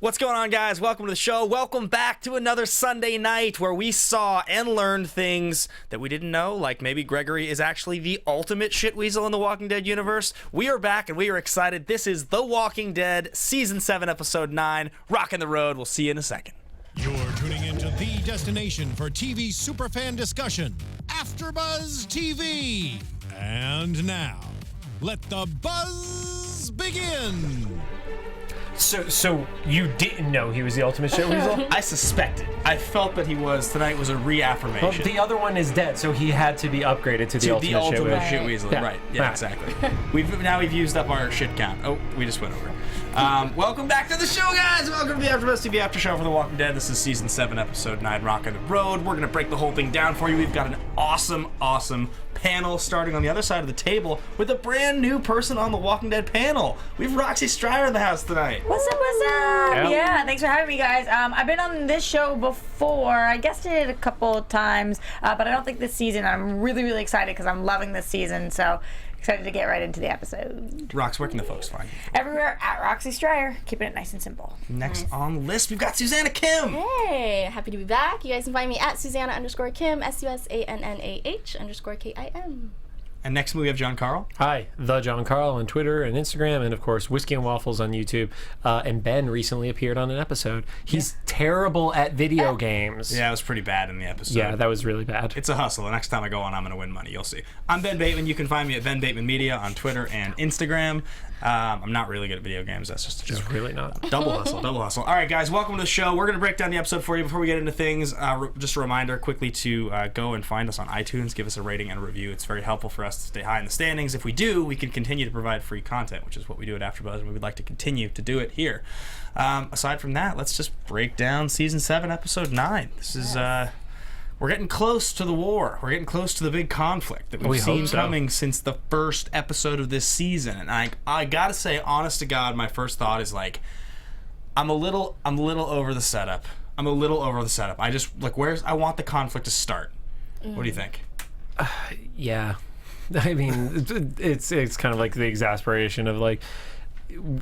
What's going on, guys? Welcome to the show. Welcome back to another Sunday night where we saw and learned things that we didn't know, like maybe Gregory is actually the ultimate shitweasel in the Walking Dead universe. We are back and we are excited. This is The Walking Dead, Season 7, Episode 9, Rockin' the Road. We'll see you in a second. You're tuning into the destination for TV superfan discussion, AFTERBUZZ TV. And now, let the buzz begin. So you didn't know he was the ultimate shitweasel? I suspected. I felt that he was. Tonight was a reaffirmation. Well, the other one is dead, so he had to be upgraded to the ultimate shitweasel. Yeah. Right. Yeah, exactly. We've used up our shit count. Oh, we just went over. Welcome back to the show, guys. Welcome to the AFTERBUZZ TV After Show for The Walking Dead. This is Season 7, Episode 9, Rockin' the Road. We're going to break the whole thing down for you. We've got an awesome panel starting on the other side of the table with a brand new person on the Walking Dead panel. We have Roxy Striar in the house tonight. What's up? Yeah, thanks for having me, guys. I've been on this show before. I guessed it a couple of times, but I don't think this season. I'm really excited because I'm loving this season, so excited to get right into the episode. Rox, where can the folks find you? Everywhere at Roxy Striar, keeping it nice and simple. Next on the list, we've got Susannah Kim. Hey, happy to be back. You guys can find me at Susannah_Kim, SUSANNAH_KIM. And next we have John Carle. Hi, the John Carle on Twitter and Instagram, and of course Whiskey and Waffles on YouTube. And Ben recently appeared on an episode. He's terrible at video games. Yeah, it was pretty bad in the episode. Yeah, that was really bad. It's a hustle. The next time I go on, I'm going to win money. You'll see. I'm Ben Bateman. You can find me at Ben Bateman Media on Twitter and Instagram. I'm not really good at video games. That's just a joke. It's really not. Double hustle. All right, guys, welcome to the show. We're going to break down the episode for you. Before we get into things, just a reminder quickly to go and find us on iTunes. Give us a rating and a review. It's very helpful for us to stay high in the standings. If we do, we can continue to provide free content, which is what we do at AfterBuzz, and we would like to continue to do it here. Aside from that, let's just break down Season 7, Episode 9. This is... we're getting close to the war. We're getting close to the big conflict that we've seen coming since the first episode of this season. And I gotta say, honest to God, my first thought is like, I'm a little over the setup. I just I want the conflict to start. What do you think? Yeah, I mean, it's kind of like the exasperation of like,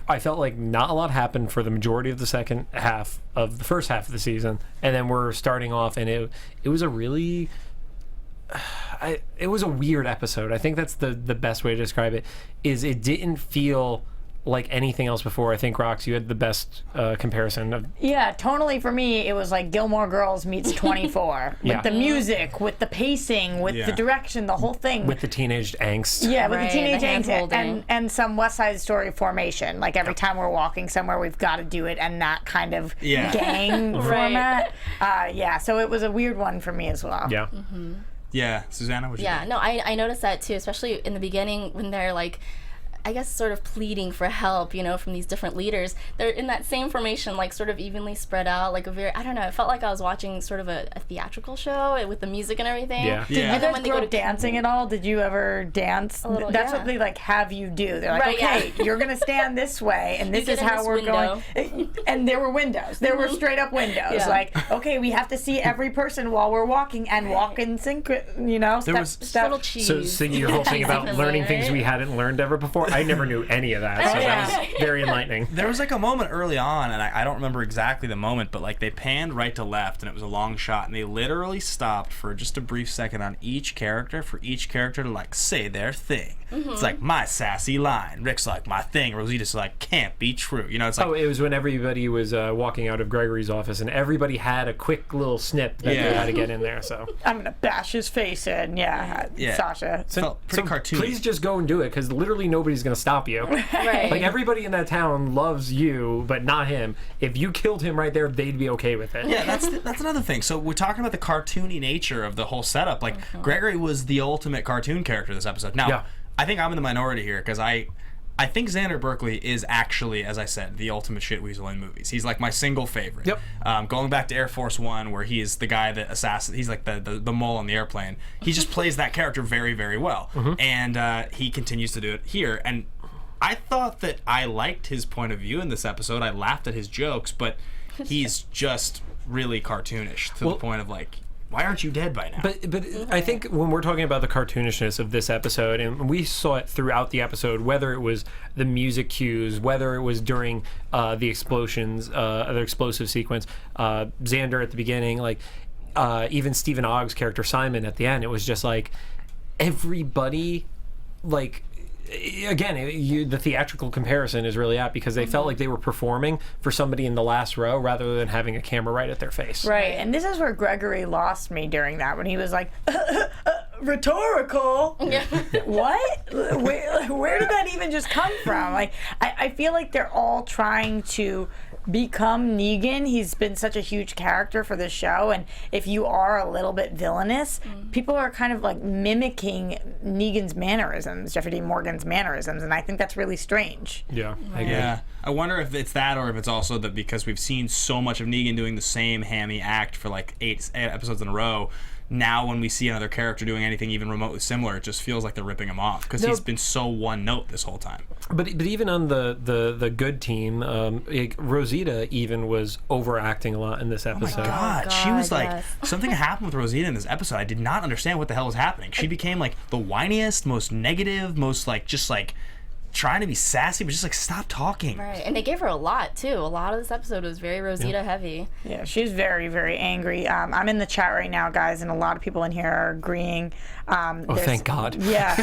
I felt like not a lot happened for the majority of the second half of the first half of the season, and then we're starting off, and it was a really, it was a weird episode. I think that's the best way to describe it. Is it didn't feel like anything else before. I think, Rox, you had the best comparison of... Yeah, tonally for me, it was like Gilmore Girls meets 24. With the music, with the pacing, with the direction, the whole thing. With the teenage angst. Yeah, with the teenage angst and some West Side Story formation. Like every time we're walking somewhere, we've got to do it, and that kind of gang format. So it was a weird one for me as well. Yeah. Mm-hmm. Yeah, Susannah, what you think? No, I noticed that too, especially in the beginning when they're like, I guess sort of pleading for help, you know, from these different leaders. They're in that same formation, like sort of evenly spread out, like a very, I don't know, it felt like I was watching sort of a theatrical show with the music and everything. Yeah. Did you guys grow up dancing at all? Did you ever dance? Little, That's what they like have you do. They're like, right, you're going to stand this way, and this is how we're going. And there were windows. There were straight up windows. Yeah. Like, okay, we have to see every person while we're walking and walk in sync, you know, There was little cheese. So your whole thing about learning things we hadn't learned ever before, I never knew any of that, so that was very enlightening. There was like a moment early on, and I don't remember exactly the moment, but like they panned right to left, and it was a long shot, and they literally stopped for just a brief second on each character, for each character to like say their thing. Mm-hmm. It's like, my sassy line. Rick's like, my thing. Rosita's like, can't be true. You know, it's like... Oh, it was when everybody was walking out of Gregory's office, and everybody had a quick little snip that they had to get in there, so... I'm going to bash his face in, Sasha. It felt pretty cartoony. Please just go and do it, because literally nobody's going to stop you. Right. Like, everybody in that town loves you, but not him. If you killed him right there, they'd be okay with it. Yeah, that's another thing. So we're talking about the cartoony nature of the whole setup. Like, Gregory was the ultimate cartoon character this episode. Now, I think I'm in the minority here, because I think Xander Berkeley is actually, as I said, the ultimate shitweasel in movies. He's like my single favorite. Yep. Going back to Air Force One, where he's the guy that he's like the mole on the airplane. He just plays that character very, very well. Mm-hmm. And he continues to do it here. And I thought that I liked his point of view in this episode. I laughed at his jokes, but he's just really cartoonish to the point of like, why aren't you dead by now? But I think when we're talking about the cartoonishness of this episode, and we saw it throughout the episode, whether it was the music cues, whether it was during the explosions, the explosive sequence, Xander at the beginning, like even Stephen Ogg's character Simon at the end, it was just like everybody, like, again, the theatrical comparison is really apt because they felt like they were performing for somebody in the last row rather than having a camera right at their face. Right, and this is where Gregory lost me during that, when he was like, rhetorical? What? Where did that even just come from? Like, I feel like they're all trying to become Negan. He's been such a huge character for this show, and if you are a little bit villainous, people are kind of like mimicking Negan's mannerisms, Jeffrey Dean Morgan's mannerisms, and I think that's really strange. Yeah, I agree. Yeah, I wonder if it's that or if it's also that because we've seen so much of Negan doing the same hammy act for like 8 episodes in a row. Now when we see another character doing anything even remotely similar, it just feels like they're ripping him off because he's been so one note this whole time. But even on the good team, Rosita even was overacting a lot in this episode. Oh my God. God, She was like, yes. something happened with Rosita in this episode. I did not understand what the hell was happening. She became like the whiniest, most negative, most like just like trying to be sassy, but just like stop talking. Right, and they gave her a lot too. A lot of this episode was very Rosita heavy. Yeah, she's very, very angry. I'm in the chat right now, guys, and a lot of people in here are agreeing. Thank God. Yeah.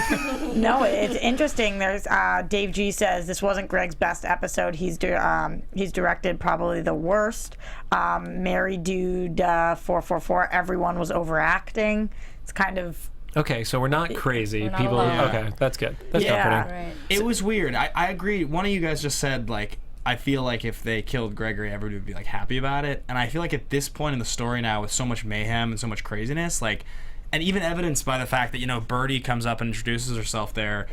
No, it's interesting. There's Dave G says this wasn't Greg's best episode. He's directed probably the worst. Mary Dude 444. Everyone was overacting. It's kind of. Okay, so we're not crazy. We're not People. alone. Okay, that's good. That's Yeah. comforting. Right. It was weird. I agree. One of you guys just said like, I feel like if they killed Gregory, everybody would be like happy about it. And I feel like at this point in the story now, with so much mayhem and so much craziness, like, and even evidenced by the fact that Birdie comes up and introduces herself there.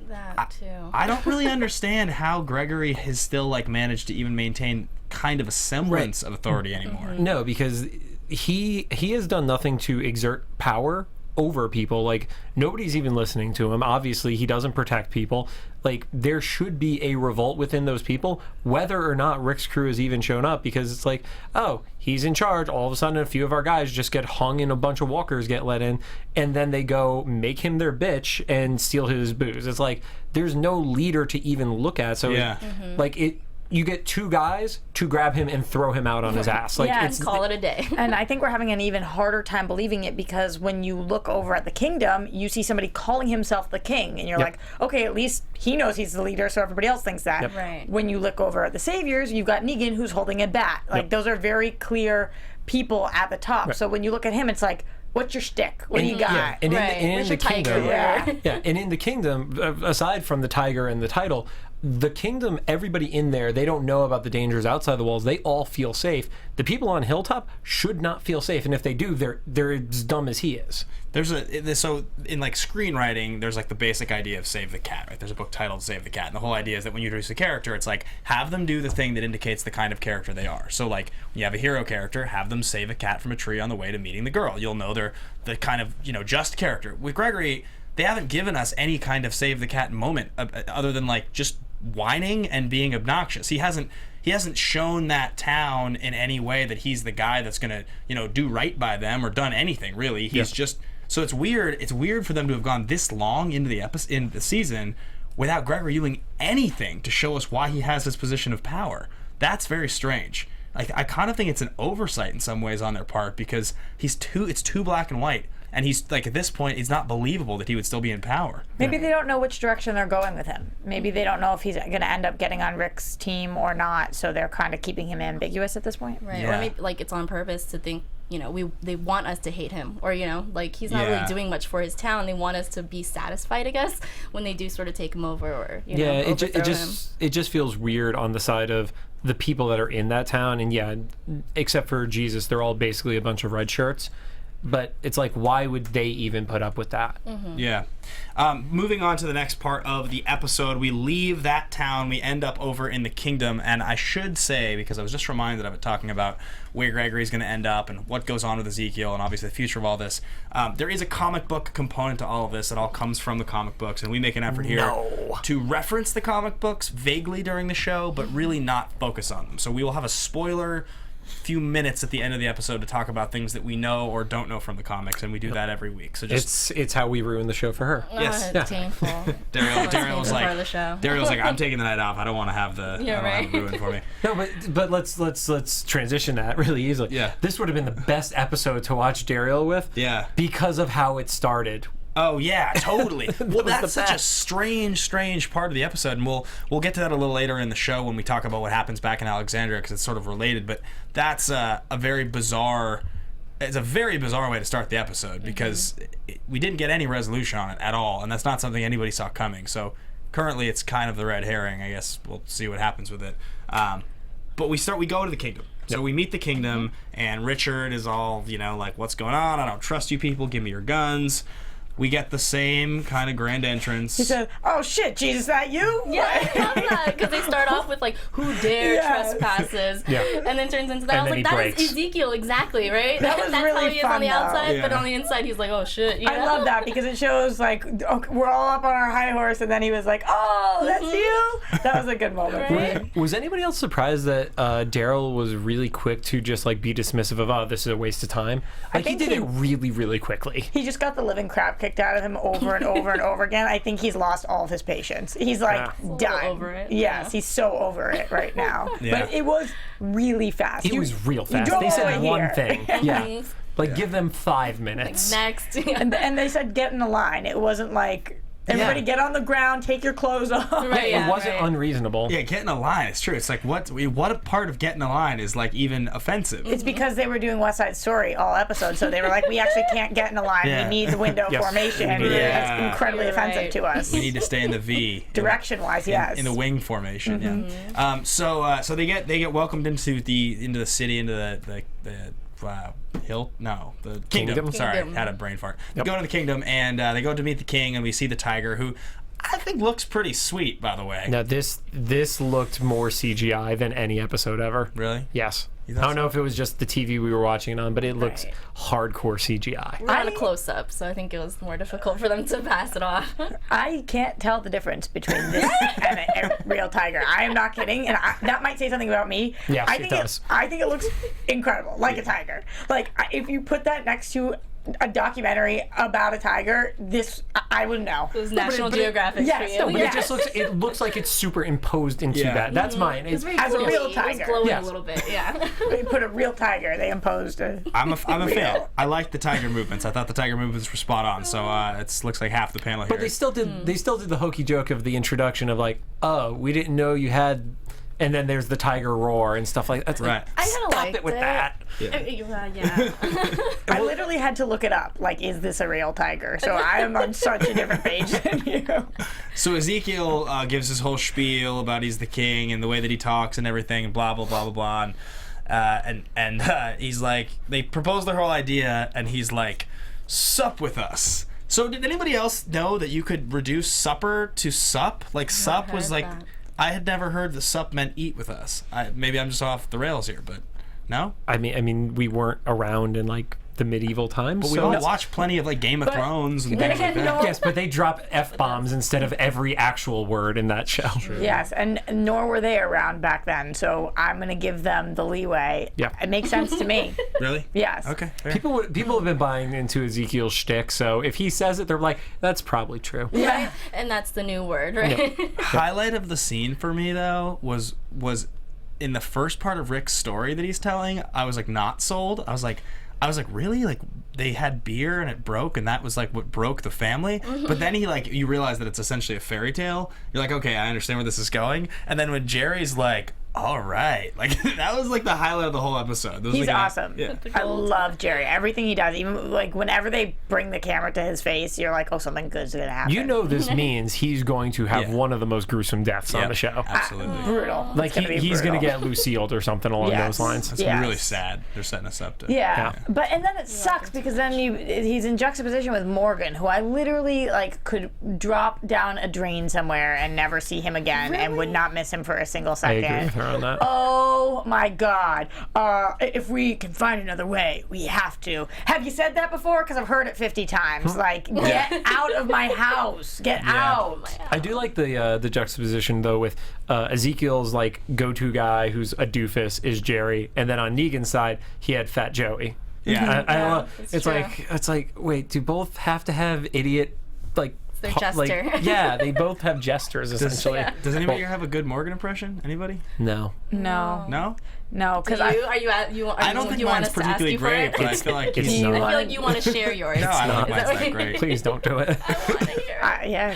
That too. I don't really understand how Gregory has still like managed to even maintain kind of a semblance of authority anymore. No, because he has done nothing to exert power over people. Like, nobody's even listening to him. Obviously, he doesn't protect people. Like, there should be a revolt within those people, whether or not Rick's crew has even shown up, because it's like, oh, he's in charge. All of a sudden, a few of our guys just get hung and a bunch of walkers get let in, and then they go make him their bitch and steal his booze. It's like, there's no leader to even look at. So, Yeah. like, you get 2 guys to grab him and throw him out on his ass. Like, Yeah, it's Call it a day. And I think we're having an even harder time believing it because when you look over at the kingdom, you see somebody calling himself the king, and you're like, okay, at least he knows he's the leader, so everybody else thinks that. Yep. Right. When you look over at the saviors, you've got Negan who's holding a bat. Like, those are very clear people at the top. So when you look at him, it's like, what's your shtick? What do you got? Yeah, and Right. in Where's the your tiger? kingdom, Yeah. yeah, and in the kingdom, aside from the tiger and the title, the kingdom, everybody in there, they don't know about the dangers outside the walls. They all feel safe. The people on Hilltop should not feel safe, and if they do, they're as dumb as he is. So in like screenwriting, there's like the basic idea of save the cat, right? There's a book titled Save the Cat, and the whole idea is that when you introduce a character, it's like have them do the thing that indicates the kind of character they are. So like when you have a hero character, have them save a cat from a tree on the way to meeting the girl. You'll know they're the kind of just character. With Gregory, they haven't given us any kind of save the cat moment other than like just whining and being obnoxious. He hasn't shown that town in any way that he's the guy that's gonna do right by them or done anything really. He's just, so it's weird for them to have gone this long into the season without Gregory doing anything to show us why he has this position of power. That's very strange. I kind of think it's an oversight in some ways on their part because it's too black and white. And he's like, at this point, it's not believable that he would still be in power. Maybe they don't know which direction they're going with him. Maybe they don't know if he's going to end up getting on Rick's team or not, so they're kind of keeping him ambiguous at this point. Right. Yeah. Or maybe like it's on purpose to think, they want us to hate him, or like he's not Yeah. really doing much for his town. They want us to be satisfied, I guess, when they do sort of take him over, or overthrow him. It just feels weird on the side of the people that are in that town, and except for Jesus, they're all basically a bunch of red shirts. But it's like, why would they even put up with that? Yeah. Moving on to the next part of the episode, we leave that town, we end up over in the kingdom, and I should say, because I was just reminded of it talking about where Gregory's going to end up and what goes on with Ezekiel and obviously the future of all this, there is a comic book component to all of this. It all comes from the comic books, and we make an effort here to reference the comic books vaguely during the show, but really not focus on them. So we will have a spoiler few minutes at the end of the episode to talk about things that we know or don't know from the comics, and we do that every week. So just It's how we ruin the show for her. Yes. It's painful. Daryl was part of the show. like, I'm taking the night off. I don't want to have the Yeah, right. ruined for me. No, but let's transition that really easily. Yeah. This would have been the best episode to watch Daryl with. Yeah. Because of how it started. Oh yeah, totally. Well, was the that's such a best. strange part of the episode, and we'll get to that a little later in the show when we talk about what happens back in Alexandria, because it's sort of related. But that's a very bizarre. It's a very bizarre way to start the episode, because we didn't get any resolution on it at all, and that's not something anybody saw coming. So currently, it's kind of the red herring. I guess we'll see what happens with it. But we go to the kingdom. So we meet the kingdom, and Richard is all, like, what's going on? I don't trust you people. Give me your guns. We get the same kind of grand entrance. He said, "Oh shit, Jesus, that you?" Yeah, I love that, because they start off with like, "Who dare Yes. trespasses?" Yeah. And then turns into that. And I was then like, he "That is breaks. Ezekiel, exactly, right?" That was That's really how he is on fun, the though. outside, but Yeah. on the inside, he's like, "Oh shit!" I love that, because it shows like, okay, we're all up on our high horse, and then he was like, "Oh, that's you." That was a good moment. Right? Was anybody else surprised that Daryl was really quick to just like be dismissive of, oh, this is a waste of time? Like he think did he- it really, really quickly. He just got the living crap kicked out of him over and over and over again. I think he's lost all of his patience. He's like Yeah. little done. over it, Yes, yeah. he's so over it right now. Yeah. But it was really fast. It was real fast. go They said over one here. thing. Yeah. Mhm. Like give them 5 minutes. Next. and they said get in the line. It wasn't like everybody get on the ground, take your clothes off. Right, It wasn't right. unreasonable. Yeah, get in a line. It's true. It's like, what a part of getting a line is like even offensive. It's because they were doing West Side Story all episode, so they were like, we actually can't get in a line. Yeah. We need the window Yes. formation. Yeah. That's incredibly You're offensive right. to us. We need to stay in the V. Direction-wise, yes. In the wing formation, yeah. So they get welcomed into the city, into the hill? No, the kingdom. Kingdom. Sorry, Kingdom. had a brain fart. Yep. Go to the kingdom, and they go to meet the king, and we see the tiger, who I think looks pretty sweet, by the way. Now this looked more CGI than any episode ever. Really? Yes. I thought don't know if it was just the TV we were watching on, but it looked Right. hardcore CGI. We're on a close-up, so I think it was more difficult for them to pass it off. I can't tell the difference between this and a real tiger. I am not kidding, and that might say something about me. Yes, I it think does. I think it looks incredible, like a tiger. Like if you put that next to a documentary about a tiger, I would know. It was National but it- Geographic yes, for you. no, But Yes. it looks like it's superimposed into Yeah. that. That's mine. It's very As a glowy. real It was tiger. glowing Yes. a little bit, yeah. They put a real tiger. They imposed a. I'm a fan. Real. I like the tiger movements. I thought the tiger movements were spot on. So it looks like half the panel here. But they still did the hokey joke of the introduction of like, oh, we didn't know you had, and then there's the tiger roar and stuff like that. Right. I kind of Stop liked it with it. that. Yeah. I literally had to look it up. Like, is this a real tiger? So I am on such a different page than you. So Ezekiel gives his whole spiel about he's the king and the way that he talks and everything, and blah blah blah blah blah, and he's like, they propose their whole idea, and he's like, sup with us. So did anybody else know that you could reduce supper to sup? Like sup was heard like, that. I had never heard that sup meant eat with us. Maybe I'm just off the rails here, but no. I mean, we weren't around in like the medieval times. But we so all watched plenty of like Game of But Thrones and then things like again, that. no. Yes, but they drop F-bombs instead of every actual word in that show. Yes, and nor were they around back then. So I'm going to give them the leeway. Yeah. It makes sense to me. Really? Yes. Okay. Fair. People have been buying into Ezekiel's shtick, so if he says it, they're like, that's probably true. Yeah. And that's the new word, right? Highlight of the scene for me though was in the first part of Rick's story that he's telling. I was like not sold. I was like really, like they had beer and it broke, and that was like what broke the family. But then you realize that it's essentially a fairy tale. You're like, okay, I understand where this is going. And then when Jerry's like, all right, like that was like the highlight of the whole episode. That was, He's like, awesome. Yeah. I love Jerry. Everything he does, even like whenever they bring the camera to his face, you're like, oh, something good's going to happen. You know this means he's going to have Yeah. one of the most gruesome deaths on Yep, the show. Absolutely. Brutal. Like It's he's going to brutal. get Lucille'd or something along Yes. those lines. It's Yes. really sad. They're setting us up to. Yeah. But and then it sucks because then he's in juxtaposition with Morgan, who I literally like could drop down a drain somewhere and never see him again and would not miss him for a single agree second. with her on that. Oh my God. If we can find another way, we have to. Have you said that before? Because I've heard it 50 times. Like, get out of my house. Get out. I do like the juxtaposition though with Ezekiel's like go-to guy who's a doofus is Jerry, and then on Negan's side he had Fat Joey. Yeah. I love, it's true. it's like wait, do both have to have idiot like their like, jester. yeah, they both have jesters essentially. Does anybody here have a good Morgan impression? Anybody? No. No. No? No, because I don't think mine's particularly great, but I feel like It's he's... not. I feel like you want to share yours. No, I don't think not. mine's Is that that great. Please don't do it. I want to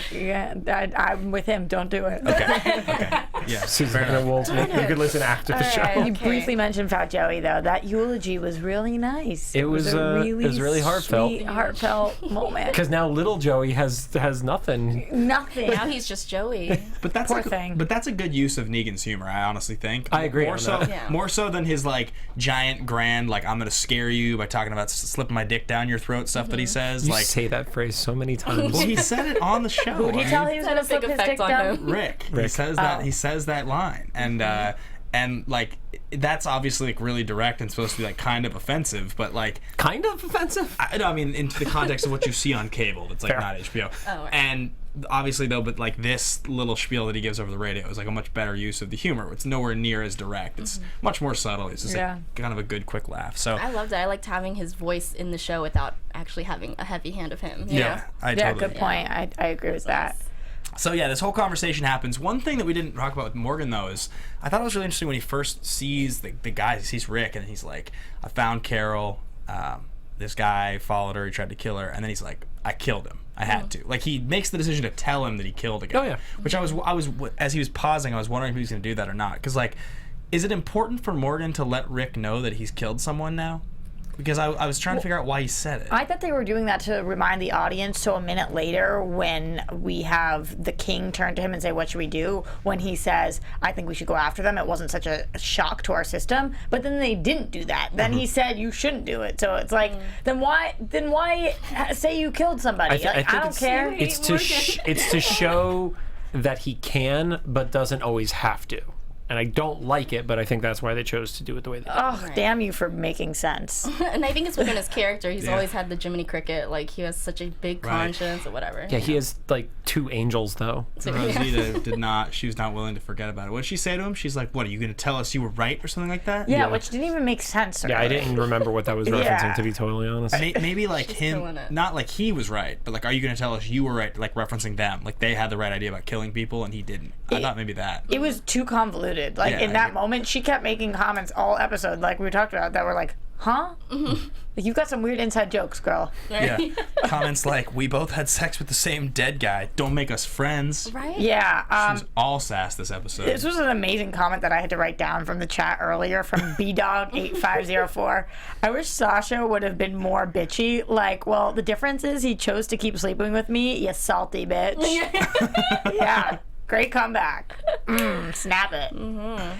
hear it. yeah, I'm with him. Don't do it. Okay. Yeah. Susanna will. You could listen after the show. right. You Okay. briefly mentioned Fat Joey, though. That eulogy was really nice. It was really heartfelt. sweet, heartfelt moment. Because now little Joey has nothing. Nothing. Now he's just Joey. But that's Poor a, thing. But that's a good use of Negan's humor, I honestly think. I agree More on so, that. Yeah. more so than his like giant grand, like I'm gonna scare you by talking about slipping my dick down your throat stuff that he says. You Like, say that phrase so many times. well, he said it on the show. Who'd he tell he was Had going to a big slip his effect dick on down? him. Rick. He Rick. says that. He says that line, and like that's obviously like really direct and supposed to be like kind of offensive, but like Kind of offensive. I mean, into the context of what you see on cable, that's like Fair. not HBO. Oh, right. And obviously, though, but like this little spiel that he gives over the radio is like a much better use of the humor. It's nowhere near as direct. It's much more subtle. It's just Yeah. like kind of a good, quick laugh. So I loved it. I liked having his voice in the show without actually having a heavy hand of him. you yeah, know? I Yeah, totally. good point. I agree with that. So yeah, this whole conversation happens. One thing that we didn't talk about with Morgan though is I thought it was really interesting when he first sees the guy. He sees Rick and he's like, "I found Carle. This guy followed her. He tried to kill her, and then he's like, I killed him. I had to." Like he makes the decision to tell him that he killed a guy. Oh, yeah. Which I was as he was pausing, I was wondering if he was going to do that or not. Because like, is it important for Morgan to let Rick know that he's killed someone now? Because I was trying to figure out why he said it. I thought they were doing that to remind the audience, so a minute later when we have the king turn to him and say, "What should we do?" when he says, "I think we should go after them," it wasn't such a shock to our system. But then they didn't do that. Then he said, "You shouldn't do it." So it's like, then why say you killed somebody? I don't it's, care. It's to show that he can, but doesn't always have to. And I don't like it, but I think that's why they chose to do it the way they did. Oh, damn you for making sense. And I think it's within his character. He's Yeah. always had the Jiminy Cricket. Like, he has such a big Right. conscience or whatever. Yeah, he has like 2 angels though. So, Rosita did not. She was not willing to forget about it. What did she say to him? She's like, "What are you going to tell us you were right or something like that?" Yeah, Yeah. which didn't even make sense. Yeah, I really. didn't remember what that was referencing, Yeah. to be totally honest. Maybe like She's him, killing it. not like he was right, but like, are you going to tell us you were right? Like referencing them, like they had the right idea about killing people and he didn't. I thought maybe that. It was too convoluted. Like Yeah, in I that agree. moment, she kept making comments all episode, like we talked about, that were like, "Huh? Like, you've got some weird inside jokes, girl." Yeah. Comments like, "We both had sex with the same dead guy. Don't make us friends." Right? Yeah. She was all sass this episode. This was an amazing comment that I had to write down from the chat earlier from BDog8504. I wish Sasha would have been more bitchy. Like, well, the difference is he chose to keep sleeping with me, you salty bitch. Yeah. Great comeback. Snap it.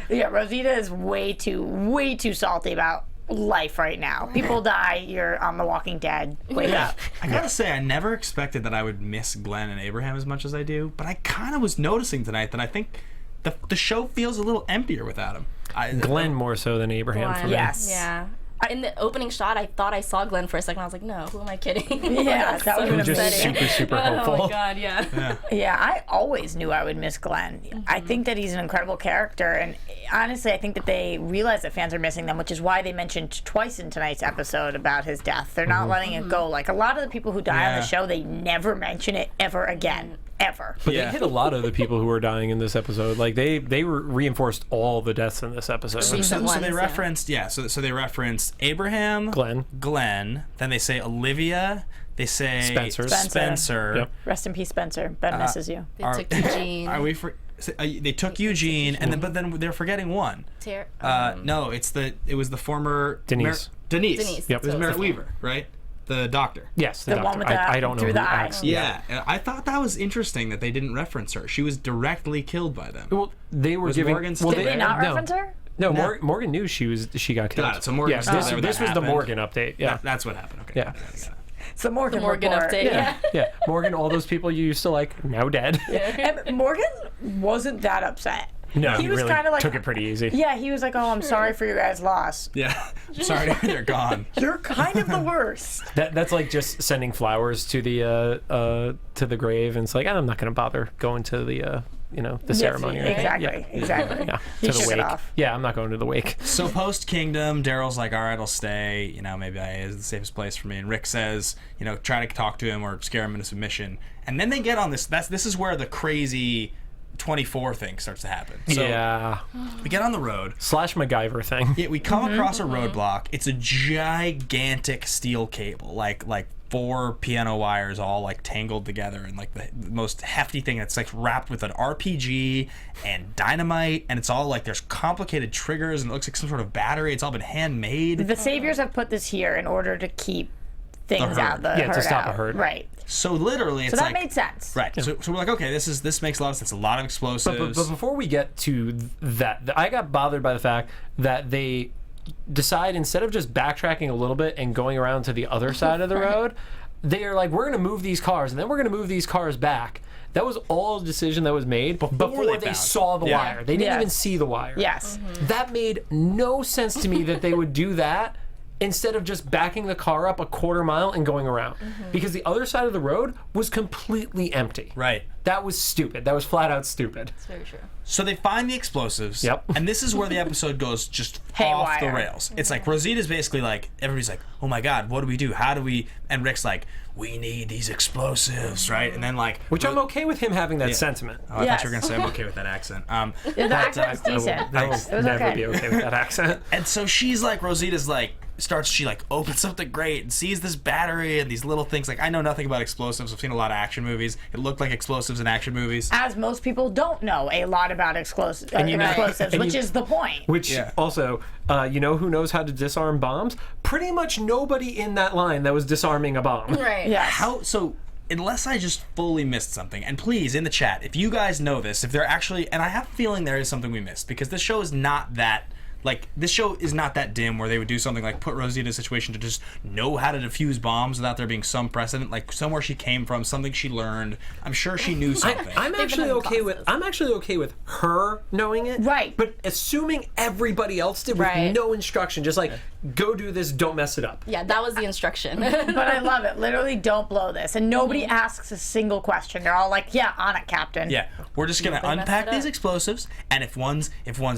Yeah, Rosita is way too salty about life right now. People die, you're on The Walking Dead. Wake up. I gotta say, I never expected that I would miss Glenn and Abraham as much as I do, but I kind of was noticing tonight that I think the show feels a little emptier without him. Glenn more so than Abraham for me. Yes. Yeah. In the opening shot, I thought I saw Glenn for a second. I was like, no, who am I kidding? Yeah, that would have been Just upsetting. super Oh hopeful. my god, yeah. Yeah, I always knew I would miss Glenn. I think that he's an incredible character, and honestly, I think that they realize that fans are missing them, which is why they mentioned twice in tonight's episode about his death. They're not letting it go. Like, a lot of the people who die on the Yeah. show, they never mention it ever again. Ever. But Yeah. they hit a lot of the people who were dying in this episode. Like they reinforced all the deaths in this episode. So Recent they ones, yeah. referenced, so they referenced Abraham, Glenn. then they say Olivia, they say Spencer. Yep. Rest in peace, Spencer. Ben misses you. They took Eugene. Are we they took Eugene, and then they're forgetting one. No, it was the former Denise. Denise. Yep. It was So Merritt it's- Weaver, right? The doctor. Yes, the The doctor. one with the- I don't know through who the acts. eye. Yeah, and I thought that was interesting that they didn't reference her. She was directly killed by them. Well, they were Was giving. Morgan well, still Did they not no. reference her? No, No. Morgan knew she got killed. Got it, so Morgan Yeah, was still this, there when this that was the happened. Morgan update. Yeah. That's what happened. Okay. Yeah. Got it. It's the Morgan, Morgan report. update. Yeah. Yeah. Morgan, all those people you used to like, now dead. And Morgan wasn't that upset. No, he was really kind of like took it pretty easy. Yeah, he was like, "Oh, I'm sorry for your guys' loss. Yeah. Sorry to hear they're gone. You're kind of the worst." That's like just sending flowers to the grave, and it's like, I'm not going to bother going to the the ceremony. Or anything. Exactly. Yeah. Exactly. Yeah, He to the shook it wake. off. Yeah, I'm not going to the wake. So post Kingdom, Daryl's like, all right, I'll stay. Maybe IA is the safest place for me. And Rick says, try to talk to him or scare him into submission. And then they get on this. This is where the crazy 24 thing starts to happen. So Yeah. we get on the road. / MacGyver thing. Yeah, we come across a roadblock. It's a gigantic steel cable, like 4 piano wires all like tangled together, and like the most hefty thing that's like wrapped with an RPG and dynamite, and it's all like there's complicated triggers, and it looks like some sort of battery. It's all been handmade. The Saviors have put this here in order to keep things herd. out. The Yeah, to herd stop a out. herd. Right. So literally, it's So that like made sense. right. So we're like, okay, this makes a lot of sense. A lot of explosives. But before we get to that, I got bothered by the fact that they decide, instead of just backtracking a little bit and going around to the other side of the road, they are like, we're going to move these cars, and then we're going to move these cars back. That was all a decision that was made before they found saw the it. Yeah. wire. They didn't Yes. even see the wire. Yes. That made no sense to me that they would do that instead of just backing the car up a quarter mile and going around. Because the other side of the road was completely empty. right. That was stupid. That was flat out stupid. It's very true. So they find the explosives. Yep. And this is where the episode goes just Haywire. off the rails. It's like Rosita's basically like, everybody's like, oh my God, what do we do? How do we? And Rick's like, we need these explosives, right? And then like, Which I'm okay with him having that sentiment. Oh, I Yes. thought you were gonna say I'm okay with that accent. Yeah, the accent was decent. I will It was never okay. be okay with that accent. And so she's like, Rosita's like, she opens something great and sees this battery and these little things. Like, I know nothing about explosives. I've seen a lot of action movies. It looked like explosives in action movies. As most people don't know a lot about explosives, and which you- is the point. Which Yeah. also, who knows how to disarm bombs? Pretty much nobody in that line that was disarming a bomb. Right. Yes. So unless I just fully missed something, and please in the chat, if you guys know this, if they're actually, and I have a feeling there is something we missed, because this show is not that. Like, this show is not that dim where they would do something like put Rosie in a situation to just know how to defuse bombs without there being some precedent, like somewhere she came from, something she learned. I'm sure she knew something. I'm actually been okay with classes. I'm actually okay with her knowing it. Right. But assuming everybody else did with Right. no instruction, just like go do this, don't mess it up. Yeah, that was the instruction. But I love it. Literally, don't blow this. And nobody asks a single question. They're all like, yeah, on it, Captain. Yeah, we're just gonna Nobody messed unpack it these up. explosives, and if one's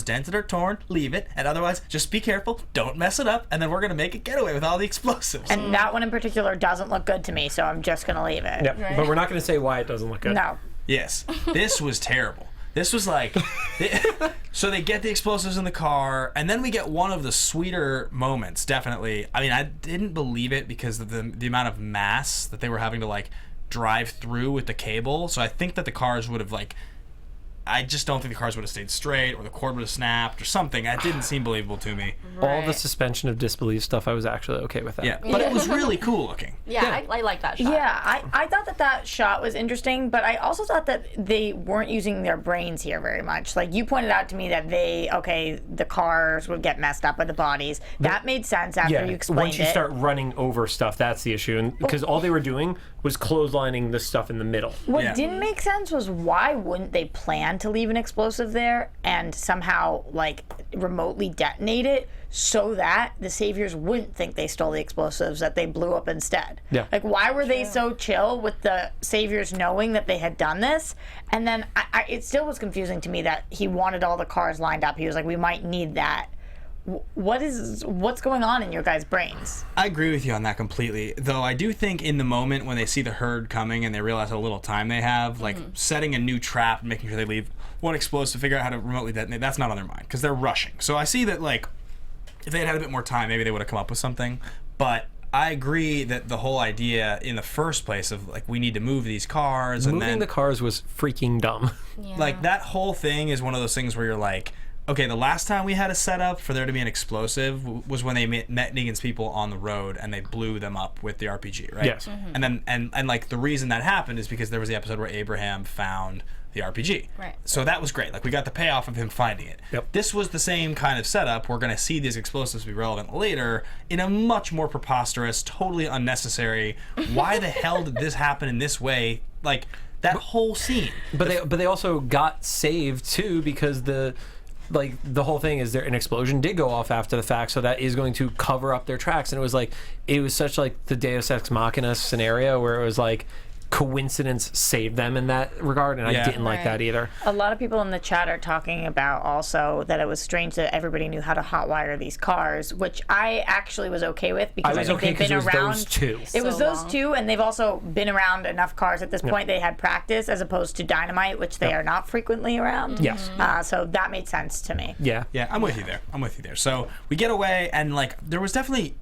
dented or torn, leave it, and otherwise, just be careful, don't mess it up, and then we're gonna make a getaway with all the explosives. And that one in particular doesn't look good to me, so I'm just going to leave it. Yep. Right. But we're not going to say why it doesn't look good. No. Yes, this was terrible. This was like, so they get the explosives in the car, and then we get one of the sweeter moments. Definitely, I mean, I didn't believe it because of the amount of mass that they were having to like drive through with the cable. So I think that the cars would have like. I just don't think the cars would have stayed straight, or the cord would have snapped, or something. That didn't seem believable to me. All the Right. suspension of disbelief stuff, I was actually okay with that. Yeah, but it was really cool looking. Yeah, I like that shot. Yeah, I thought that shot was interesting, but I also thought that they weren't using their brains here very much. Like, you pointed out to me that the cars would get messed up with the bodies. That made sense after you explained once you it. start running over stuff, that's the issue. And because all they were doing was clotheslining the stuff in the middle. What Yeah. didn't make sense was, why wouldn't they plan to leave an explosive there and somehow like remotely detonate it so that the Saviors wouldn't think they stole the explosives that they blew up instead? Yeah. Like, why were they so chill with the Saviors knowing that they had done this? And then it still was confusing to me that he wanted all the cars lined up. He was like, we might need that. What's going on in your guys' brains? I agree with you on that completely. Though I do think in the moment when they see the herd coming and they realize how little time they have, like setting a new trap and making sure they leave one explosive, figure out how to remotely detonate, that's not on their mind because they're rushing. So I see that, like, if they had a bit more time, maybe they would have come up with something. But I agree that the whole idea in the first place of, like, we need to move these cars and Moving then the cars was freaking dumb. Yeah. like that whole thing is one of those things where you're like, okay, the last time we had a setup for there to be an explosive was when they met Negan's people on the road and they blew them up with the RPG, right? Yes. And then and like the reason that happened is because there was the episode where Abraham found the RPG. Right. So that was great. Like, we got the payoff of him finding it. Yep. This was the same kind of setup. We're going to see these explosives be relevant later in a much more preposterous, totally unnecessary. Why the hell did this happen in this way? like that whole scene. But they also got saved too, because the whole thing is an explosion did go off after the fact, so that is going to cover up their tracks. And it was such like the Deus Ex Machina scenario where it was like coincidence saved them in that regard, and I didn't like that either. A lot of people in the chat are talking about also that it was strange that everybody knew how to hotwire these cars, which I actually was okay with, because I think they've been around. Those two. It was those two, and they've also been around enough cars at this point. They had practice, as opposed to Dynamite, which they are not frequently around. Yes. So that made sense to me. Yeah. I'm with you there. So we get away, and like there was definitely.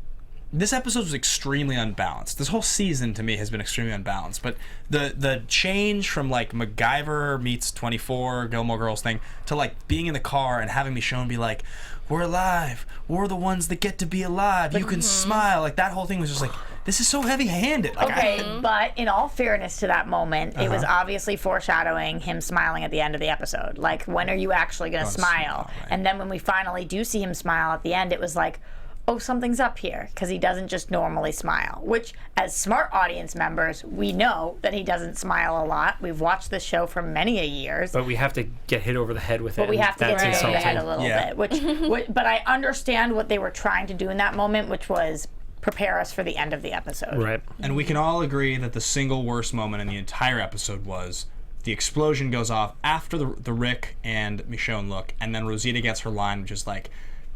This episode was extremely unbalanced. This whole season to me has been extremely unbalanced. But the change from like MacGyver meets 24 Gilmore Girls thing to like being in the car and having Michonne be like, "We're alive. We're the ones that get to be alive. You can smile." Like that whole thing was just like, this is so heavy-handed. Like, Okay, but in all fairness to that moment, it was obviously foreshadowing him smiling at the end of the episode. Like, when are you actually going to smile? Right. And then when we finally do see him smile at the end, it was like, oh, something's up here, because he doesn't just normally smile, which as smart audience members, we know that he doesn't smile a lot. We've watched this show for many a years. But we have to get hit over the head with it. But we have to get hit over the head a little Yeah. bit. But I understand what they were trying to do in that moment, which was prepare us for the end of the episode. Right. And we can all agree that the single worst moment in the entire episode was the explosion goes off after the Rick and Michonne look, and then Rosita gets her line, which is like,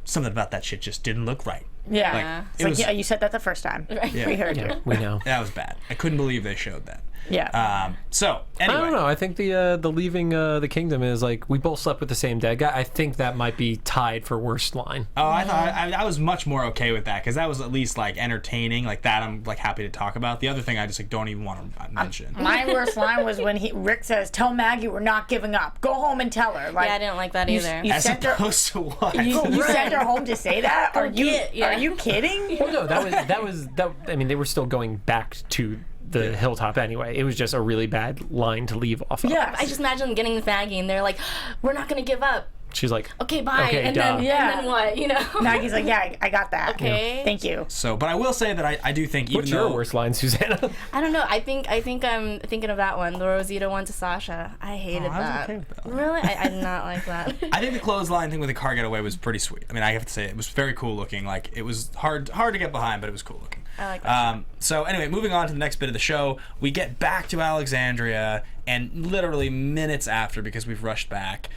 something about that shit just didn't look right. Yeah. Like, It's like, yeah, you said that the first time. Yeah. We heard you. We know. That was bad. I couldn't believe they showed that. Yeah. So anyway, I don't know. I think the leaving the kingdom is like, we both slept with the same dead guy. I think that might be tied for worst line. Oh, I thought I was much more okay with that, because that was at least like entertaining. Like that, I'm like happy to talk about. The other thing, I just like don't even want to mention. My worst line was when Rick says, "Tell Maggie we're not giving up. Go home and tell her." Like, Yeah, I didn't like that either. You As sent her. opposed to what? You sent her home to say that? Are you kidding? Well, no, that was. I mean, they were still going back to the hilltop anyway. It was just a really bad line to leave off of. Yeah. I just imagine getting with Maggie and they're like, "We're not gonna give up." She's like, Okay, bye. Okay, and, duh. then, Yeah. and then what? You know. Maggie's like, "Yeah, I got that. Okay. Thank you." So, but I will say that I do think, even what's though your worst line, Susanna? I don't know. I think I'm thinking of that one, the Rosita one to Sasha. I hated I was that. okay with that one. Really? I did not like that. I think the clothesline thing with the car getaway was pretty sweet. I mean, I have to say it was very cool looking. Like it was hard to get behind, but it was cool looking. I like that. So anyway, moving on to the next bit of the show, we get back to Alexandria, and literally minutes after, because we've rushed back,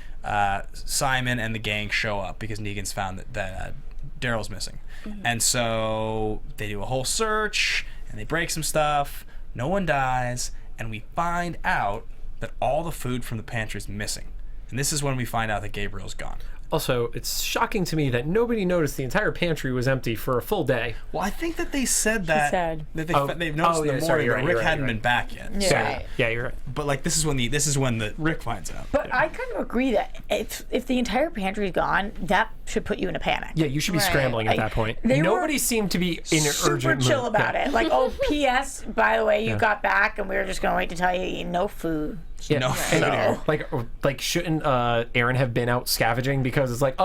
Simon and the gang show up because Negan's found that Daryl's missing. And so they do a whole search, and they break some stuff. No one dies, and we find out that all the food from the pantry is missing. And this is when we find out that Gabriel's gone. Also, it's shocking to me that nobody noticed the entire pantry was empty for a full day. Well, I think that they said that said. they've Oh, noticed yeah, in the morning sorry, you're that right, Rick you're hadn't right. been back yet. Yeah. So, Right. Yeah, you're right. but like this is when the Rick finds out. But I kind of agree that if the entire pantry is gone, that should put you in a panic. Yeah, you should be Right. scrambling at Like, that point. they were Nobody seemed to be in an Super urgent chill mood. about Yeah. it. Like, oh, P.S. By the way, you Yeah. got back, and we were just gonna wait to tell you no food. Yeah. No And, food. like shouldn't Aaron have been out scavenging, because it's like,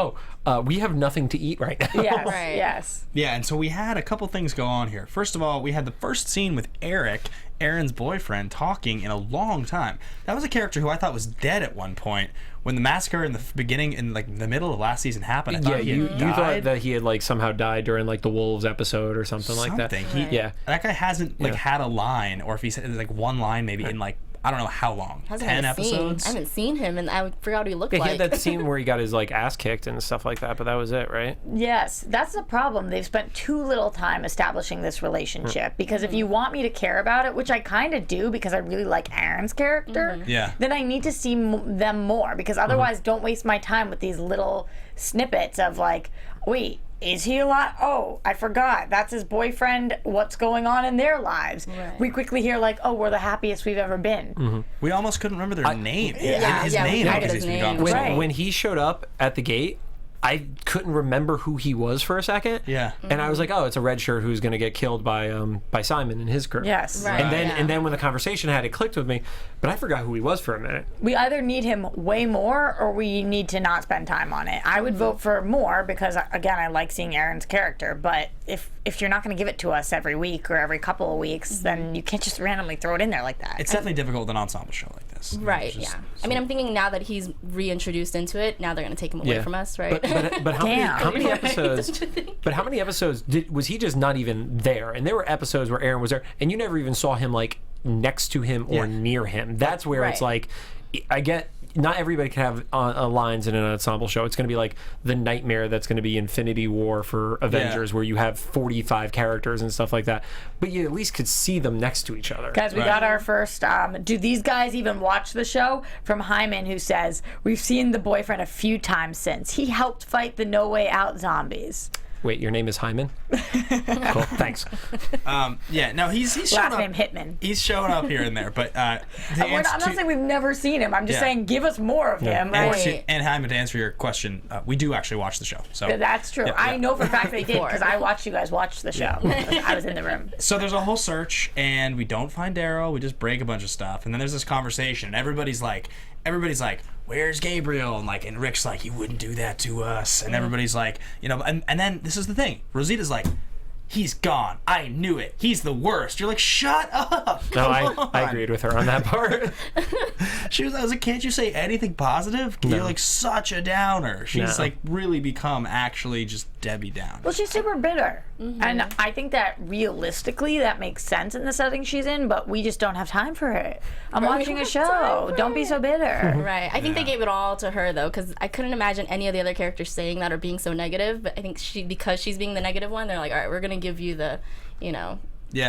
we have nothing to eat right now. Yes, Right. yes. Yeah, and so we had a couple things go on here. First of all, we had the first scene with Eric, Aaron's boyfriend, talking in a long time. That was a character who I thought was dead at one point. When the massacre in the beginning, in like the middle of last season happened, I Yeah, thought he you had thought died. that he had like somehow died during like the Wolves episode or something like that. He- Yeah. That guy hasn't like Yeah. had a line, or if he said like one line maybe in like I don't know how long, Hasn't 10 been seen. episodes. I haven't seen him, and I forgot what he looked Yeah, he like. had that scene where he got his like ass kicked and stuff like that, but that was it, right? Yes, that's the problem. They've spent too little time establishing this relationship. Because if you want me to care about it, which I kind of do because I really like Aaron's character, Yeah. then I need to see them more. Because otherwise, don't waste my time with these little snippets of like, wait, is he alive? Oh, I forgot. That's his boyfriend. What's going on in their lives? Right. We quickly hear like, oh, we're the happiest we've ever been. We almost couldn't remember their name. Yeah, His yeah, we name forgot because his he's been name. gone for so Right. long. When he showed up at the gate, I couldn't remember who he was for a second. Yeah. And I was like, oh, it's a red shirt who's going to get killed by Simon and his crew. Yes. Right. And then when the conversation had, it clicked with me, but I forgot who he was for a minute. We either need him way more or we need to not spend time on it. I would vote for more because, again, I like seeing Aaron's character. But if you're not going to give it to us every week or every couple of weeks, then you can't just randomly throw it in there like that. It's definitely difficult with an ensemble show like this. Right, It's just- yeah. I mean, I'm thinking now that he's reintroduced into it, now they're going to take him away from us, right? But how many, Damn. how many Right, episodes? don't you think? But how many episodes was he just not even there? And there were episodes where Aaron was there, and you never even saw him like next to him or near him. That's where it's Right. like, I get. Not everybody can have lines in an ensemble show. It's going to be like the nightmare that's going to be Infinity War for Avengers, where you have 45 characters and stuff like that. But you at least could see them next to each other. Guys, we got our first, do these guys even watch the show? From Hyman, who says, we've seen the boyfriend a few times since. He helped fight the No Way Out zombies. Wait, your name is Hyman? Cool, thanks. Yeah, no, he's showing Last up. name Hitman. He's showing up here and there, but I'm not saying we've never seen him. I'm just saying give us more of him. Right? And Hyman, to answer your question, we do actually watch the show. So That's true. Yeah, I yeah. know for a fact they did because I watched you guys watch the show. I was in the room. So there's a whole search, and we don't find Daryl. We just break a bunch of stuff, and then there's this conversation, and everybody's like, "Where's Gabriel?" And Rick's like, "He wouldn't do that to us." And everybody's like, and then this is the thing. Rosita's like, "He's gone. I knew it. He's the worst." You're like, "Shut up." No, Come on. I agreed with her on that part. I was like, "Can't you say anything positive? You're like such a downer." She's No. like really become actually just Debbie Downer. Well, she's super bitter. And I think that realistically that makes sense in the setting she's in, but we just don't have time for it. I'm Right, we watching don't a have time show. for Don't be it. so bitter. Right. I think they gave it all to her though, because I couldn't imagine any of the other characters saying that or being so negative. But I think because she's being the negative one, they're like, all right, we're gonna give you the,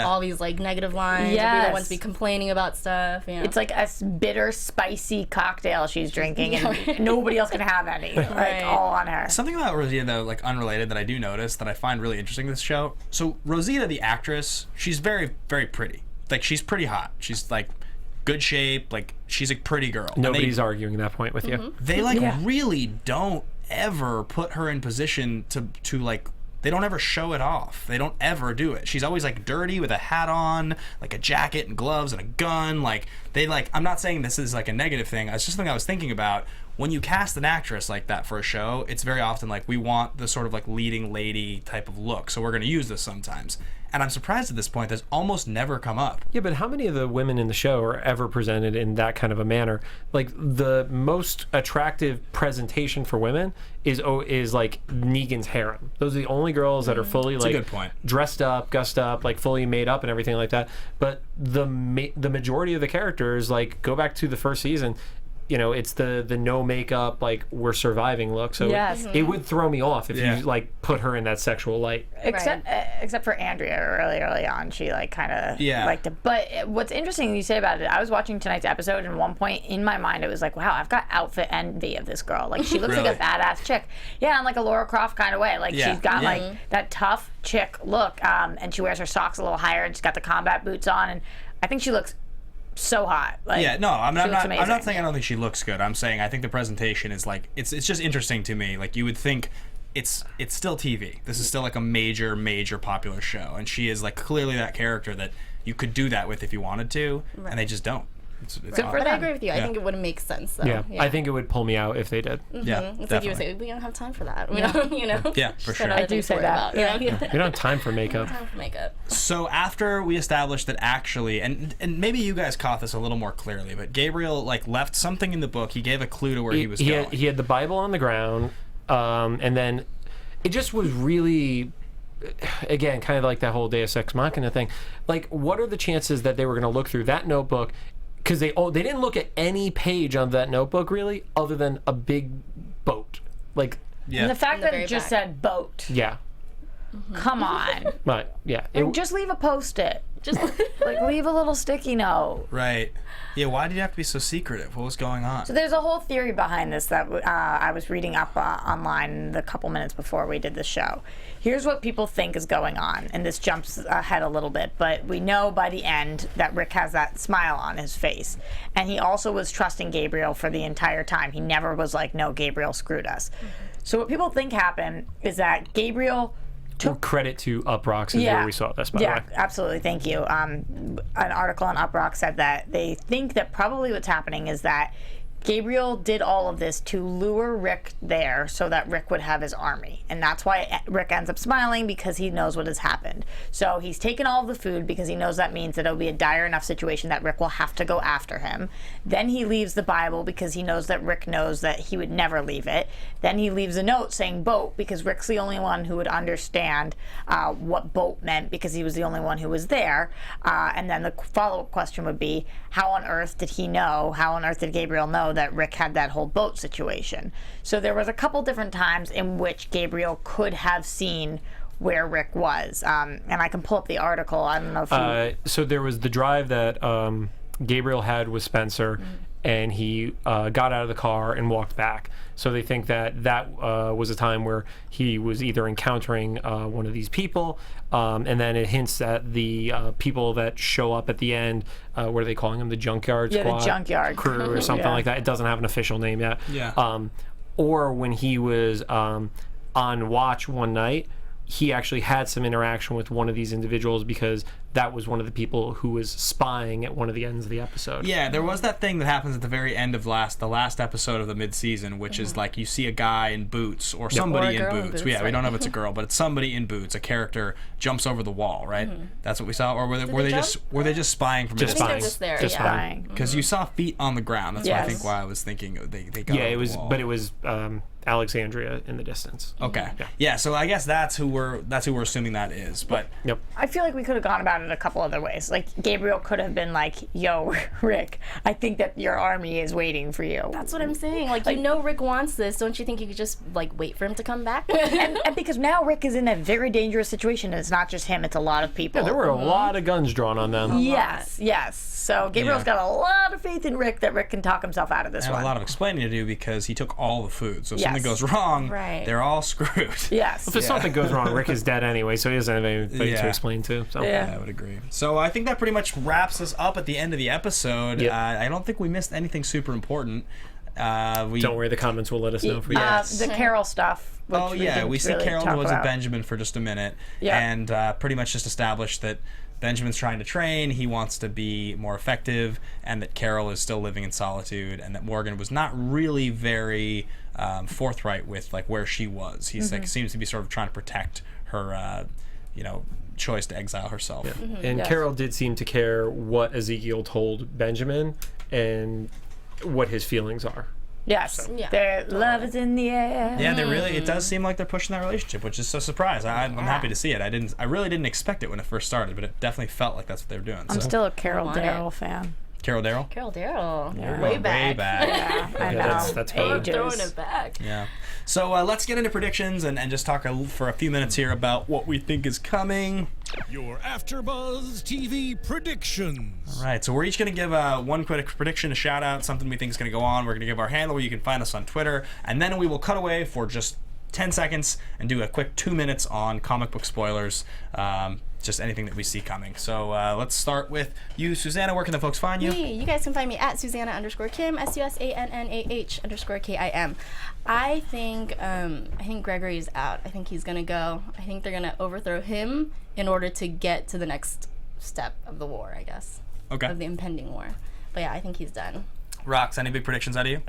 all these like negative lines. Yes. Be the ones to be complaining about stuff. It's like a bitter, spicy cocktail she's drinking, and nobody else can have any. Like all on her. Something about Rosita, though, like unrelated, that I do notice that I find really interesting in this show. So Rosita, the actress, she's very, very pretty. Like she's pretty hot. She's like good shape. Like she's a pretty girl. Nobody's arguing that point with you. They really don't ever put her in position to like. They don't ever show it off. They don't ever do it. She's always like dirty with a hat on, like a jacket and gloves and a gun. I'm not saying this is like a negative thing. It's just something I was thinking about. When you cast an actress like that for a show, it's very often like we want the sort of like leading lady type of look. So we're going to use this sometimes. And I'm surprised at this point that's almost never come up. Yeah, but how many of the women in the show are ever presented in that kind of a manner? Like the most attractive presentation for women is like Negan's harem. Those are the only girls that are fully like a good point. Dressed up, gussed up, like fully made up and everything like that. But the majority of the characters, like go back to the first season, it's the no makeup, like we're surviving look. So it would throw me off if you like put her in that sexual light. Except for Andrea really early on, she like kind of liked it. But what's interesting you say about it, I was watching tonight's episode, and at one point in my mind it was like, wow, I've got outfit envy of this girl. Like she looks like a badass chick. Yeah, in like a Laura Croft kind of way. Like she's got like that tough chick look, and she wears her socks a little higher, and she's got the combat boots on, and I think she looks so hot. Like, I'm not saying I don't think she looks good. I'm saying I think the presentation is like it's just interesting to me. Like you would think it's still TV. This is still like a major popular show, and she is like clearly that character that you could do that with if you wanted to, and they just don't. It's but I agree with you. I think it wouldn't make sense though. Yeah, I think it would pull me out if they did. Yeah, it's like you would say, we don't have time for that. We don't, Yeah, for sure. I do say that. We don't have time for makeup. So after we established that actually, and maybe you guys caught this a little more clearly, but Gabriel like left something in the book. He gave a clue to where he was going. He had the Bible on the ground, and then it just was really, again, kind of like that whole Deus Ex Machina thing. Like, what are the chances that they were going to look through that notebook? Because they didn't look at any page on that notebook really, other than a big boat. Like, and the fact that it just said boat. Yeah. Come on. But yeah, Just leave a post-it. Just Like, leave a little sticky note. Right. Yeah, why did you have to be so secretive? What was going on? So there's a whole theory behind this that I was reading up online the couple minutes before we did the show. Here's what people think is going on, and this jumps ahead a little bit, but we know by the end that Rick has that smile on his face. And he also was trusting Gabriel for the entire time. He never was like, no, Gabriel screwed us. So what people think happened is that Gabriel took Credit to Uproxx is where we saw this, by the way. Yeah, absolutely. Thank you. An article on Uproxx said that they think that probably what's happening is that Gabriel did all of this to lure Rick there so that Rick would have his army. And that's why Rick ends up smiling, because he knows what has happened. So he's taken all of the food because he knows that means that it'll be a dire enough situation that Rick will have to go after him. Then he leaves the Bible because he knows that Rick knows that he would never leave it. Then he leaves a note saying boat because Rick's the only one who would understand what boat meant because he was the only one who was there. And then the follow-up question would be, how on earth did he know, how on earth did Gabriel know that Rick had that whole boat situation? So there was a couple different times in which Gabriel could have seen where Rick was. And I can pull up the article. I don't know if you... So there was the drive that Gabriel had with Spencer, and he got out of the car and walked back. So they think that that was a time where he was either encountering one of these people, and then it hints at the people that show up at the end. What are they calling them? The Junkyard Squad? Yeah, the Junkyard Crew or something like that. It doesn't have an official name yet. Yeah. Or when he was on watch one night, he actually had some interaction with one of these individuals because that was one of the people who was spying at one of the ends of the episode. Yeah, there was that thing that happens at the very end of the last episode of the mid-season, which is like you see a guy in boots or somebody Or a girl in in boots. boots, Yeah, we don't know if it's a girl, but it's somebody in boots. A character jumps over the wall, right? That's what we saw. Or were they just spying from a Just I think they're spying. just there. Just yeah. spying. Because you saw feet on the ground. That's Yes. why I think why I was thinking they got Yeah, over it the was, wall. but it was Alexandria in the distance. Okay. Yeah, so I guess that's who we're assuming that is. But Yep. I feel like we could have gone about it a couple other ways. Like, Gabriel could have been like, yo, Rick, I think that your army is waiting for you. That's what I'm saying. Like, you know Rick wants this. Don't you think you could just, like, wait for him to come back? and because now Rick is in a very dangerous situation, and it's not just him, it's a lot of people. There were a lot of guns drawn on them. Yes, yes. So Gabriel's Yeah. got a lot of faith in Rick that Rick can talk himself out of this and one. a lot of explaining to do because he took all the food. So if Yes. something goes wrong, Right. they're all screwed. Yes. If something goes wrong, Rick is dead anyway, so he doesn't have anybody Yeah. to explain to. So. Yeah. I would agree. So I think that pretty much wraps us up at the end of the episode. Yep. I don't think we missed anything super important. Don't worry, the comments will let us know if we Yes. The Carol stuff. Which Oh yeah, didn't we see really Carol talk was with about. Benjamin for just a minute, Yeah. and pretty much just established that Benjamin's trying to train. He wants to be more effective, and that Carol is still living in solitude, and that Morgan was not really very forthright with like where she was. He's like seems to be sort of trying to protect her, choice to exile herself. And Yes. Carol did seem to care what Ezekiel told Benjamin and what his feelings are. Yes. Yeah, Their love is in the air. Yeah, they really. It does seem like they're pushing that relationship, which is so surprised. I'm happy to see it. I really didn't expect it when it first started, but it definitely felt like that's what they were doing. I'm So. still a Carol want it. Daryl fan. Carol Daryl. Carol Darrell. Yeah. Way back. Way back. Yeah, I know. that's fine. Throwing it back. Yeah. So let's get into predictions and just talk for a few minutes here about what we think is coming. Your AfterBuzz TV predictions. All right, so we're each going to give one quick prediction, a shout out, something we think is going to go on. We're going to give our handle where you can find us on Twitter, and then we will cut away for just 10 seconds and do a quick 2 minutes on comic book spoilers, just anything that we see coming. So let's start with you, Susannah. Where can the folks find you? Me. You guys can find me at Susannah_Kim, SUSANNAH_KIM. I think Gregory's out. I think he's gonna go. I think they're gonna overthrow him in order to get to the next step of the war, I guess. Okay. Of the impending war. But yeah, I think he's done. Rox, any big predictions out of you?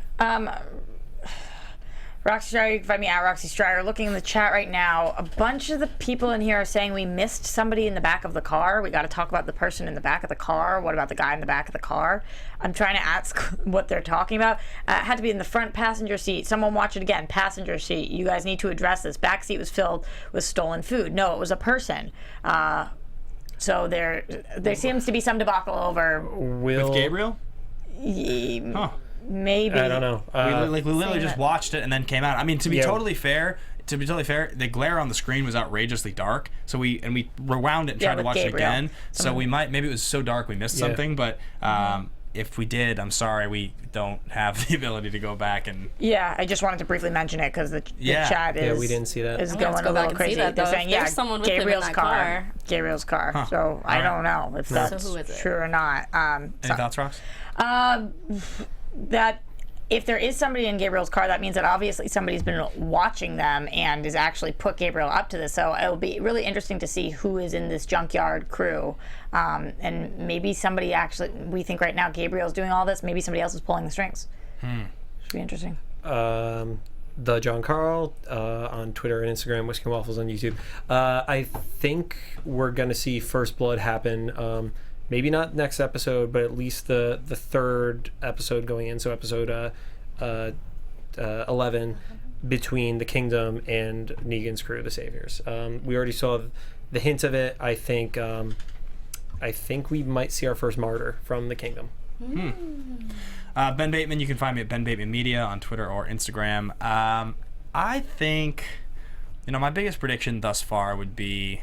Roxy Striar, you can find me at Roxy Striar. Looking in the chat right now, a bunch of the people in here are saying we missed somebody in the back of the car. We got to talk about the person in the back of the car. What about the guy in the back of the car? I'm trying to ask what they're talking about. It had to be in the front passenger seat. Someone watch it again. Passenger seat. You guys need to address this. Back seat was filled with stolen food. No, it was a person. So there seems to be some debacle over Will With Gabriel? Huh. maybe. I don't know. We literally just watched it and then came out. I mean, to be yeah. totally fair, to be totally fair, the glare on the screen was outrageously dark. So we rewound it and tried to watch Gabriel. it again. So we maybe it was so dark we missed something, but if we did, I'm sorry, we don't have the ability to go back and. Yeah, I just wanted to briefly mention it because the chat is. Yeah, we didn't see that. Is I'm gonna going have to a go back little and see crazy. that, They're though. saying, If there's someone with him in Gabriel's that car. Gabriel's car. Huh. So I don't know if that's So who is it? true or not. Any thoughts, Rox? That if there is somebody in Gabriel's car, that means that obviously somebody's been watching them and has actually put Gabriel up to this. So it'll be really interesting to see who is in this junkyard crew. And maybe somebody actually, we think right now Gabriel's doing all this, maybe somebody else is pulling the strings. Should be interesting. The John Carle on Twitter and Instagram, Whiskey and Waffles on YouTube. I think we're going to see First Blood happen. Maybe not next episode, but at least the third episode going in. So episode 11 between the Kingdom and Negan's crew, the Saviors. We already saw the hint of it. I think we might see our first martyr from the Kingdom. Ben Bateman, you can find me at Ben Bateman Media on Twitter or Instagram. I think, my biggest prediction thus far would be,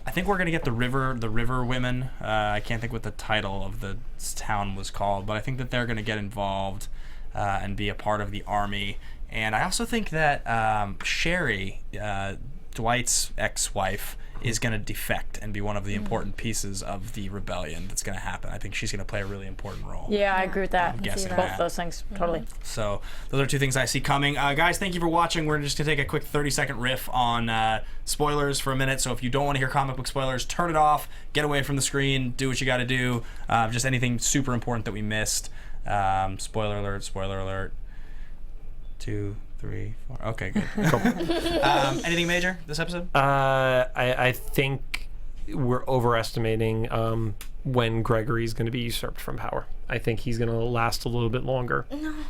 I think we're going to get the river women. I can't think what the title of the town was called, but I think that they're going to get involved and be a part of the army. And I also think that Sherry, Dwight's ex-wife, is going to defect and be one of the important pieces of the rebellion that's going to happen. I think she's going to play a really important role. Yeah, I agree with that. I'm guessing Both that. those things, totally. So those are two things I see coming. Guys, thank you for watching. We're just going to take a quick 30-second riff on spoilers for a minute. So if you don't want to hear comic book spoilers, turn it off, get away from the screen, do what you got to do. Just anything super important that we missed. Spoiler alert. 2, 3, 4. Okay, good. Anything major this episode? I think we're overestimating when Gregory's going to be usurped from power. I think he's going to last a little bit longer.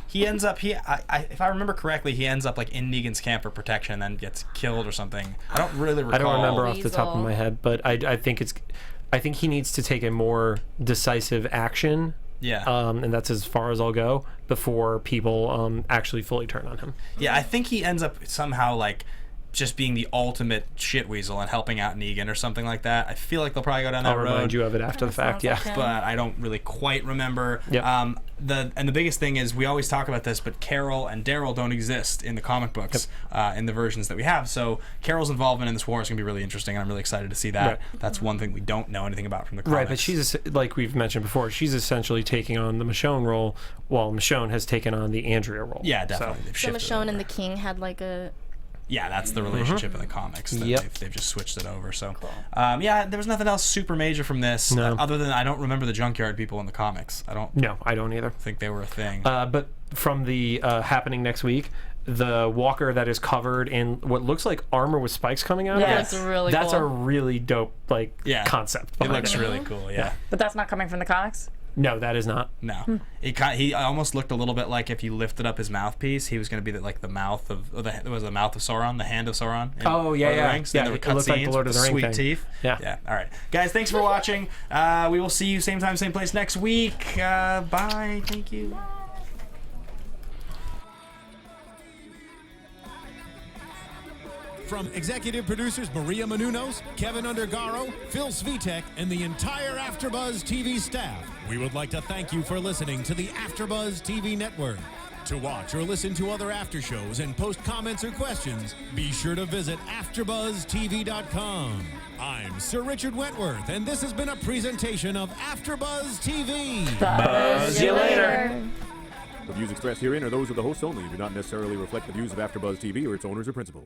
He ends up if I remember correctly, he ends up like in Negan's camp for protection and then gets killed or something. I don't really recall. I don't remember off the top of my head, but I think he needs to take a more decisive action. Yeah. And that's as far as I'll go before people actually fully turn on him. Yeah, I think he ends up somehow like just being the ultimate shitweasel and helping out Negan or something like that. I feel like they'll probably go down that I'll road. remind you of it after the fact, yeah. like But I don't really quite remember. Yep. The biggest thing is we always talk about this, but Carle and Daryl don't exist in the comic books in the versions that we have. So Carol's involvement in this war is going to be really interesting, and I'm really excited to see that. Right. That's one thing we don't know anything about from the comics. Right, but she's, like we've mentioned before, she's essentially taking on the Michonne role, while Michonne has taken on the Andrea role. Yeah, definitely. They've So shifted Michonne over. and the King had like a. Yeah, that's the relationship in the comics. That Yep. they've just switched it over. So, yeah, there was nothing else super major from this, No. other than I don't remember the junkyard people in the comics. No, I don't either. think they were a thing. But from the happening next week, the walker that is covered in what looks like armor with spikes coming out Yeah. of It it, looks really that's cool. a really dope concept. It behind looks really cool. Yeah. But that's not coming from the comics? No, that is not. No, he almost looked a little bit like if you lifted up his mouthpiece, he was going to be like the mouth of it was the mouth of Sauron, the hand of Sauron. In Oh, yeah, Lord of the yeah. Rings. Yeah, And there it were looked like the cutscenes Lord with of the Ring sweet thing. teeth. Yeah. All right, guys, thanks for watching. We will see you same time, same place next week. Bye. Thank you. From executive producers Maria Menounos, Kevin Undergaro, Phil Svitek, and the entire AfterBuzz TV staff, we would like to thank you for listening to the AfterBuzz TV network. To watch or listen to other after shows and post comments or questions, be sure to visit AfterBuzzTV.com. I'm Sir Richard Wentworth, and this has been a presentation of AfterBuzz TV. Buzz you later. The views expressed herein are those of the hosts only and do not necessarily reflect the views of AfterBuzz TV or its owners or principals.